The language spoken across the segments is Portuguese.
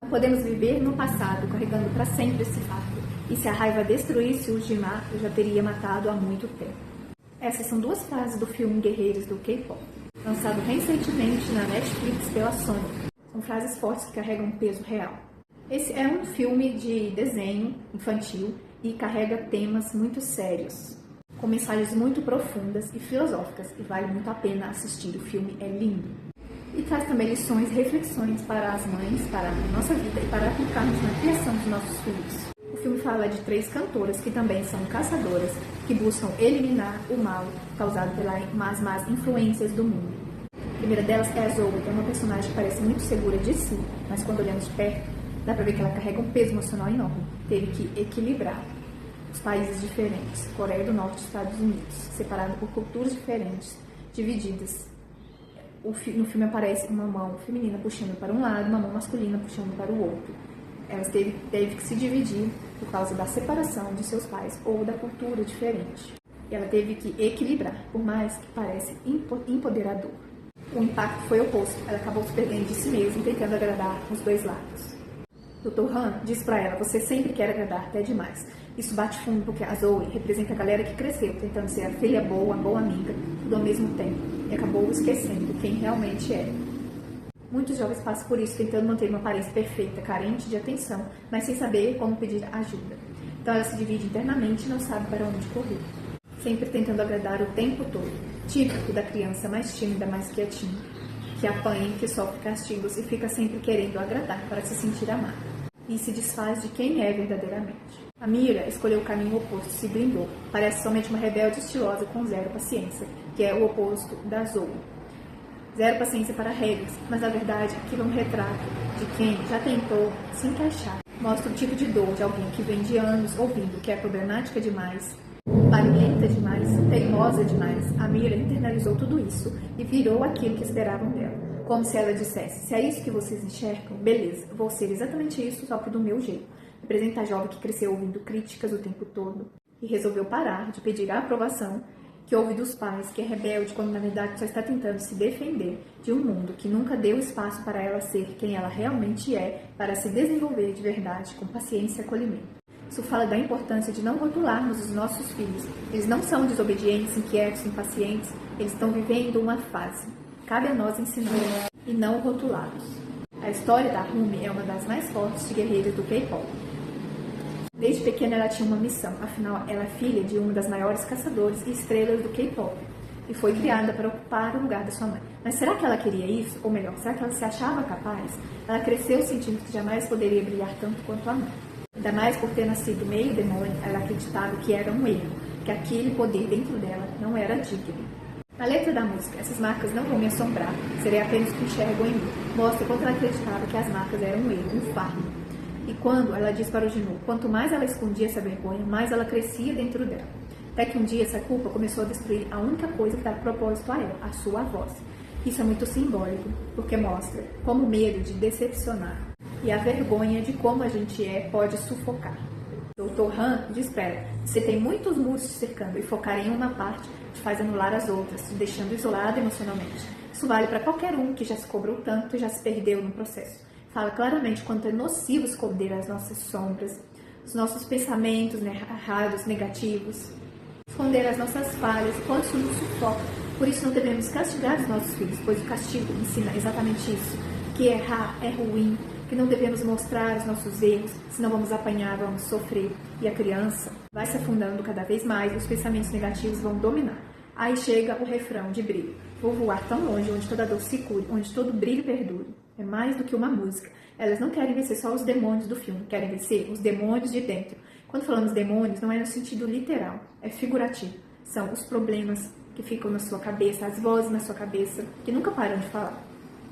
Não podemos viver no passado carregando para sempre esse fardo. E se a raiva destruísse o Ujima, eu já teria matado há muito tempo. Essas são duas frases do filme Guerreiros do K-pop, lançado recentemente na Netflix pela Sony. São frases fortes que carregam um peso real. Esse é um filme de desenho infantil e carrega temas muito sérios, com mensagens muito profundas e filosóficas, e vale muito a pena assistir. O filme é lindo. E traz também lições e reflexões para as mães, para a nossa vida e para aplicarmos na criação dos nossos filhos. O filme fala de 3 cantoras que também são caçadoras, que buscam eliminar o mal causado pelas más influências do mundo. A primeira delas é a Zoe, que é uma personagem que parece muito segura de si, mas quando olhamos de perto, dá pra ver que ela carrega um peso emocional enorme. Teve que equilibrar os países diferentes, Coreia do Norte e Estados Unidos, separados por culturas diferentes, divididas. No filme aparece uma mão feminina puxando para um lado, uma mão masculina puxando para o outro. Ela teve que se dividir por causa da separação de seus pais ou da cultura diferente. E ela teve que equilibrar, por mais que pareça empoderador. O impacto foi oposto, ela acabou se perdendo de si mesma, tentando agradar os dois lados. Dr. Han diz pra ela: você sempre quer agradar até demais. Isso bate fundo porque a Zoe representa a galera que cresceu tentando ser a filha boa, a boa amiga, tudo ao mesmo tempo, e acabou esquecendo quem realmente é. Muitos jovens passam por isso, tentando manter uma aparência perfeita, carente de atenção, mas sem saber como pedir ajuda. Então ela se divide internamente e não sabe para onde correr, sempre tentando agradar o tempo todo, típico da criança mais tímida, mais quietinha, que apanha, que sofre castigos e fica sempre querendo agradar para se sentir amada, e se desfaz de quem é verdadeiramente. A Mira escolheu o caminho oposto, se blindou, parece somente uma rebelde estilosa com zero paciência, que é o oposto da Zoe. Zero paciência para regras, mas na verdade aquilo é um retrato de quem já tentou se encaixar. Mostra o tipo de dor de alguém que vem de anos ouvindo que é problemática demais, barulhenta demais, teimosa demais. A Mira internalizou tudo isso e virou aquilo que esperavam dela. Como se ela dissesse: se é isso que vocês enxergam, beleza, vou ser exatamente isso, só que do meu jeito. Representa a jovem que cresceu ouvindo críticas o tempo todo e resolveu parar de pedir a aprovação que ouve dos pais, que é rebelde quando na verdade só está tentando se defender de um mundo que nunca deu espaço para ela ser quem ela realmente é, para se desenvolver de verdade, com paciência e acolhimento. Isso fala da importância de não rotularmos os nossos filhos. Eles não são desobedientes, inquietos, impacientes, eles estão vivendo uma fase. Cabe a nós ensinar e não rotulá-los. A história da Rumi é uma das mais fortes de guerreiras do K-pop. Desde pequena ela tinha uma missão, afinal ela é filha de uma das maiores caçadores e estrelas do K-pop e foi criada para ocupar o lugar da sua mãe. Mas será que ela queria isso? Ou melhor, será que ela se achava capaz? Ela cresceu sentindo que jamais poderia brilhar tanto quanto a mãe. Ainda mais por ter nascido meio demônio, ela acreditava que era um erro, que aquele poder dentro dela não era digno. A letra da música: essas marcas não vão me assombrar, serei apenas o que enxergo em mim, mostra quanto ela acreditava que as marcas eram um erro, um fardo. E quando ela diz para o Jinu, quanto mais ela escondia essa vergonha, mais ela crescia dentro dela. Até que um dia essa culpa começou a destruir a única coisa que dá propósito a ela, a sua voz. Isso é muito simbólico, porque mostra como o medo de decepcionar e a vergonha de como a gente é pode sufocar. Dr. Han diz para ela: você tem muitos muros te cercando e focar em uma parte te faz anular as outras, te deixando isolado emocionalmente. Isso vale para qualquer um que já se cobrou tanto e já se perdeu no processo. Fala claramente quanto é nocivo esconder as nossas sombras, os nossos pensamentos errados, negativos, esconder as nossas falhas, quanto isso nos sufoca. Por isso não devemos castigar os nossos filhos, pois o castigo ensina exatamente isso, que errar é ruim, que não devemos mostrar os nossos erros, senão vamos apanhar, vamos sofrer. E a criança vai se afundando cada vez mais, os pensamentos negativos vão dominar. Aí chega o refrão de brilho: vou voar tão longe, onde toda dor se cure, onde todo brilho perdure. É mais do que uma música. Elas não querem vencer só os demônios do filme, querem vencer os demônios de dentro. Quando falamos demônios, não é no sentido literal, é figurativo. São os problemas que ficam na sua cabeça, as vozes na sua cabeça, que nunca param de falar.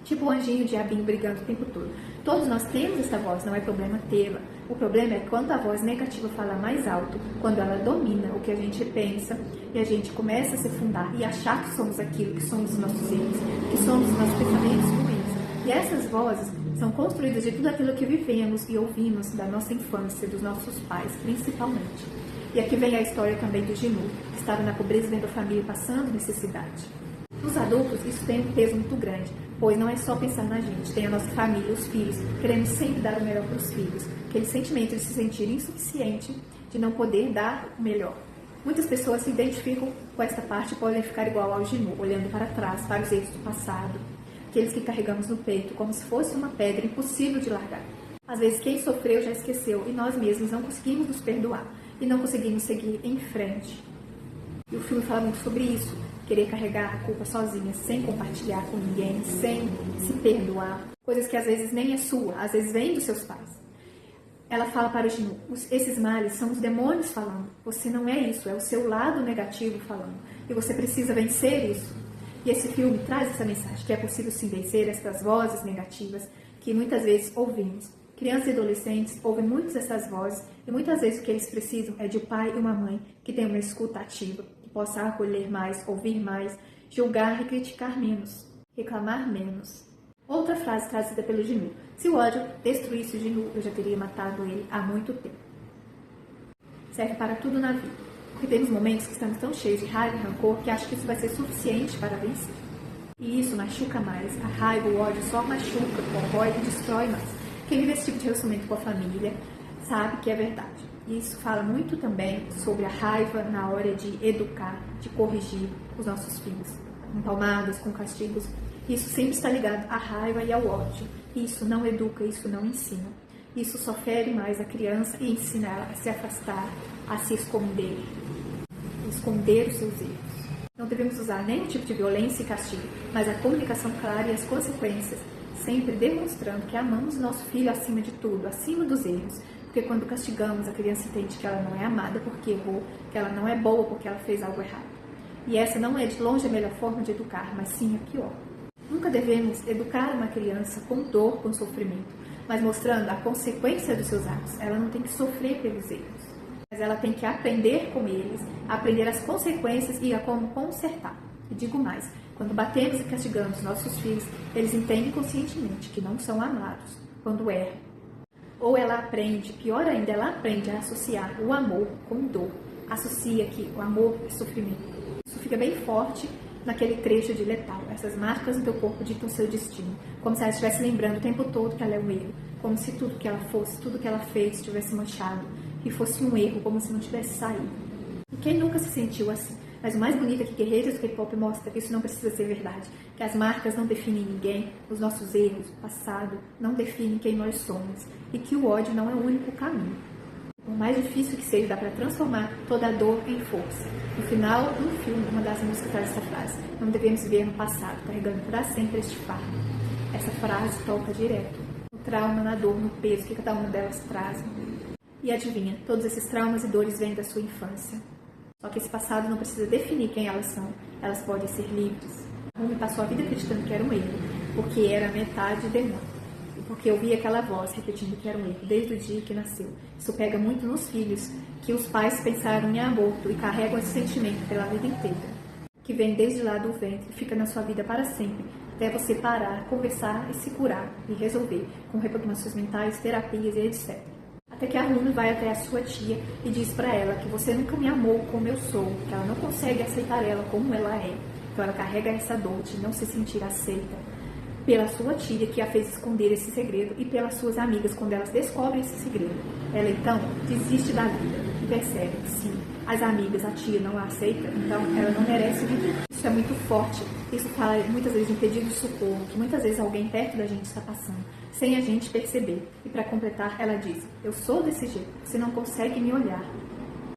Tipo o anjinho e o diabinho brigando o tempo todo. Todos nós temos essa voz, não é problema tê-la. O problema é quando a voz negativa fala mais alto, quando ela domina o que a gente pensa e a gente começa a se fundar e achar que somos aquilo, que somos os nossos erros, que somos os nossos pensamentos ruins. E essas vozes são construídas de tudo aquilo que vivemos e ouvimos da nossa infância, dos nossos pais, principalmente. E aqui vem a história também do Jinu, que estava na pobreza vendo a família passando necessidade. Nos adultos, isso tem um peso muito grande, Pois não é só pensar na gente, tem a nossa família, os filhos, queremos sempre dar o melhor para os filhos. Aquele sentimento de se sentir insuficiente, de não poder dar o melhor. Muitas pessoas se identificam com esta parte e podem ficar igual ao Jinu, olhando para trás, para os erros do passado, aqueles que carregamos no peito, como se fosse uma pedra impossível de largar. Às vezes quem sofreu já esqueceu e nós mesmos não conseguimos nos perdoar e não conseguimos seguir em frente. E o filme fala muito sobre isso, querer carregar a culpa sozinha, sem compartilhar com ninguém, sem se perdoar. Coisas que às vezes nem é sua, às vezes vem dos seus pais. Ela fala para o Jinu, esses males são os demônios falando. Você não é isso, é o seu lado negativo falando. E você precisa vencer isso. E esse filme traz essa mensagem, que é possível sim vencer essas vozes negativas que muitas vezes ouvimos. Crianças e adolescentes ouvem muitas dessas vozes e muitas vezes o que eles precisam é de um pai e uma mãe que tenham uma escuta ativa, que possa acolher mais, ouvir mais, julgar e criticar menos, reclamar menos. Outra frase trazida pelo Jinu: se o ódio destruísse o Jinu, eu já teria matado ele há muito tempo. Serve para tudo na vida, porque temos momentos que estamos tão cheios de raiva e rancor que acho que isso vai ser suficiente para vencer. E isso machuca mais, a raiva, o ódio só machuca, corrói e destrói mais. Quem vive esse tipo de relacionamento com a família sabe que é verdade. E isso fala muito também sobre a raiva na hora de educar, de corrigir os nossos filhos. Com palmadas, com castigos. Isso sempre está ligado à raiva e ao ódio. Isso não educa, isso não ensina. Isso só fere mais a criança e ensina ela a se afastar, a se esconder. Esconder os seus erros. Não devemos usar nenhum tipo de violência e castigo, mas a comunicação clara e as consequências, sempre demonstrando que amamos nosso filho acima de tudo, acima dos erros. Porque quando castigamos, a criança entende que ela não é amada porque errou, que ela não é boa porque ela fez algo errado. E essa não é de longe a melhor forma de educar, mas sim a pior. Nunca devemos educar uma criança com dor, com sofrimento, mas mostrando a consequência dos seus atos. Ela não tem que sofrer pelos erros, mas ela tem que aprender com eles, aprender as consequências e a como consertar. E digo mais, quando batemos e castigamos nossos filhos, eles entendem conscientemente que não são amados quando erram. Ou ela aprende, pior ainda, ela aprende a associar o amor com dor. Associa que o amor é sofrimento. Isso fica bem forte naquele trecho de Letal. Essas marcas no teu corpo ditam seu destino. Como se ela estivesse lembrando o tempo todo que ela é um erro. Como se tudo que ela fosse, tudo que ela fez tivesse manchado. E fosse um erro, como se não tivesse saído. E quem nunca se sentiu assim? Mas o mais bonito é que Guerreiros do K-pop mostra que isso não precisa ser verdade. Que as marcas não definem ninguém, os nossos erros, o passado, não definem quem nós somos. E que o ódio não é o único caminho. Por mais difícil que seja, dá para transformar toda a dor em força. No final do filme, uma das músicas traz essa frase: não devemos viver no passado, carregando para sempre este fardo. Essa frase toca direto no trauma, na dor, no peso que cada uma delas traz. E adivinha, todos esses traumas e dores vêm da sua infância. Só que esse passado não precisa definir quem elas são. Elas podem ser livres. Rumi passou a vida acreditando que era um erro, porque era metade demônio. Porque eu vi aquela voz repetindo que era um erro desde o dia que nasceu. Isso pega muito nos filhos, que os pais pensaram em aborto e carregam esse sentimento pela vida inteira, que vem desde lá do ventre e fica na sua vida para sempre, até você parar, conversar e se curar e resolver, com reprogramações mentais, terapias e etc. Até que a Rumi vai até a sua tia e diz para ela que você nunca me amou como eu sou, que ela não consegue aceitar ela como ela é. Então ela carrega essa dor de não se sentir aceita pela sua tia, que a fez esconder esse segredo, e pelas suas amigas, quando elas descobrem esse segredo. Ela então desiste da vida e percebe que se as amigas, a tia não a aceita, então ela não merece viver. Isso é muito forte. Isso fala muitas vezes em pedido de socorro, que muitas vezes alguém perto da gente está passando, sem a gente perceber. E para completar, ela diz: eu sou desse jeito, você não consegue me olhar.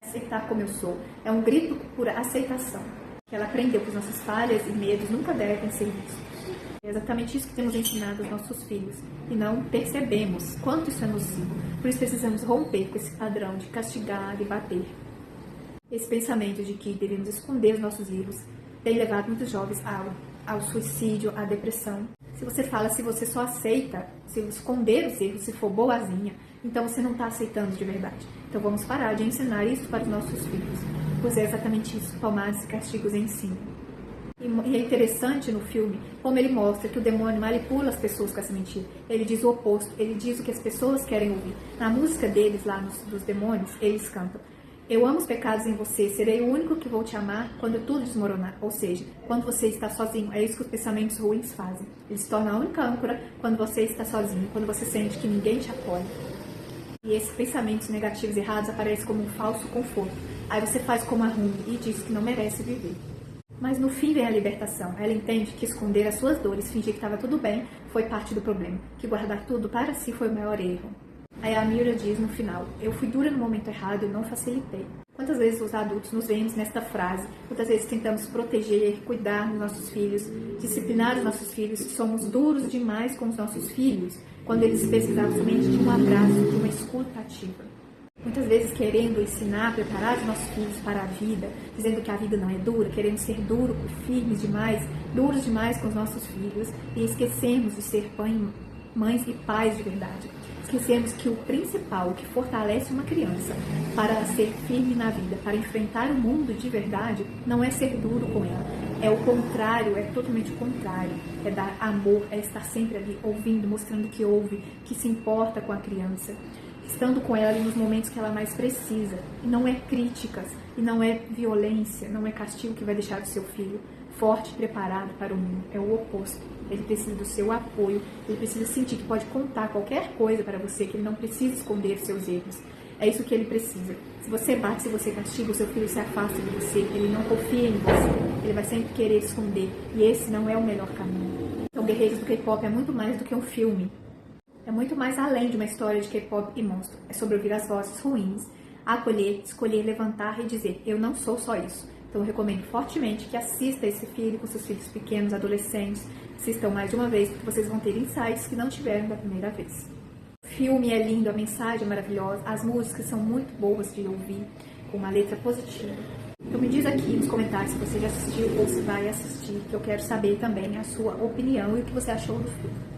Aceitar como eu sou é um grito por aceitação, que ela aprendeu que as nossas falhas e medos nunca devem ser vistos. É exatamente isso que temos ensinado aos nossos filhos e não percebemos quanto isso é nocivo. Por isso precisamos romper com esse padrão de castigar e bater. Esse pensamento de que devemos esconder os nossos erros tem levado muitos jovens ao suicídio, à depressão. Se você fala, se você só aceita, se esconder os erros, se for boazinha, então você não está aceitando de verdade. Então vamos parar de ensinar isso para os nossos filhos, pois é exatamente isso que palmadas e castigos ensinam. E é interessante no filme como ele mostra que o demônio manipula as pessoas com essa mentira. Ele diz o oposto, ele diz o que as pessoas querem ouvir. Na música deles, lá dos demônios, eles cantam: Eu amo os pecados em você, serei o único que vou te amar quando tudo desmoronar. Ou seja, quando você está sozinho, é isso que os pensamentos ruins fazem. Eles se tornam a única âncora quando você está sozinho, quando você sente que ninguém te apoia. E esses pensamentos negativos e errados aparecem como um falso conforto. Aí você faz como a Rumi e diz que não merece viver. Mas no fim vem a libertação. Ela entende que esconder as suas dores, fingir que estava tudo bem, foi parte do problema. Que guardar tudo para si foi o maior erro. Aí a Mira diz no final, eu fui dura no momento errado e não facilitei. Quantas vezes os adultos nos vemos nesta frase? Quantas vezes tentamos proteger, cuidar dos nossos filhos, disciplinar os nossos filhos, somos duros demais com os nossos filhos, quando eles precisam somente de um abraço, de uma escuta ativa. Muitas vezes querendo ensinar, preparar os nossos filhos para a vida, dizendo que a vida não é dura, querendo ser duro, firmes demais, duros demais com os nossos filhos e esquecemos de ser mães e pais de verdade. Esquecemos que o principal, o que fortalece uma criança para ser firme na vida, para enfrentar o mundo de verdade, não é ser duro com ela. É o contrário, é totalmente o contrário. É dar amor, é estar sempre ali ouvindo, mostrando que ouve, que se importa com a criança. Estando com ela nos momentos que ela mais precisa. E não é críticas, e não é violência, não é castigo que vai deixar o seu filho forte e preparado para o mundo. É o oposto. Ele precisa do seu apoio, ele precisa sentir que pode contar qualquer coisa para você, que ele não precisa esconder seus erros. É isso que ele precisa. Se você bate, se você castiga, o seu filho se afasta de você, ele não confia em você, ele vai sempre querer esconder. E esse não é o melhor caminho. Então, Guerreiros do K-pop é muito mais do que um filme. É muito mais além de uma história de K-pop e monstro. É sobre ouvir as vozes ruins, acolher, escolher, levantar e dizer, eu não sou só isso. Então eu recomendo fortemente que assista esse filme com seus filhos pequenos, adolescentes, assistam mais de uma vez, porque vocês vão ter insights que não tiveram da primeira vez. O filme é lindo, a mensagem é maravilhosa, as músicas são muito boas de ouvir, com uma letra positiva. Então me diz aqui nos comentários se você já assistiu ou se vai assistir, que eu quero saber também a sua opinião e o que você achou do filme.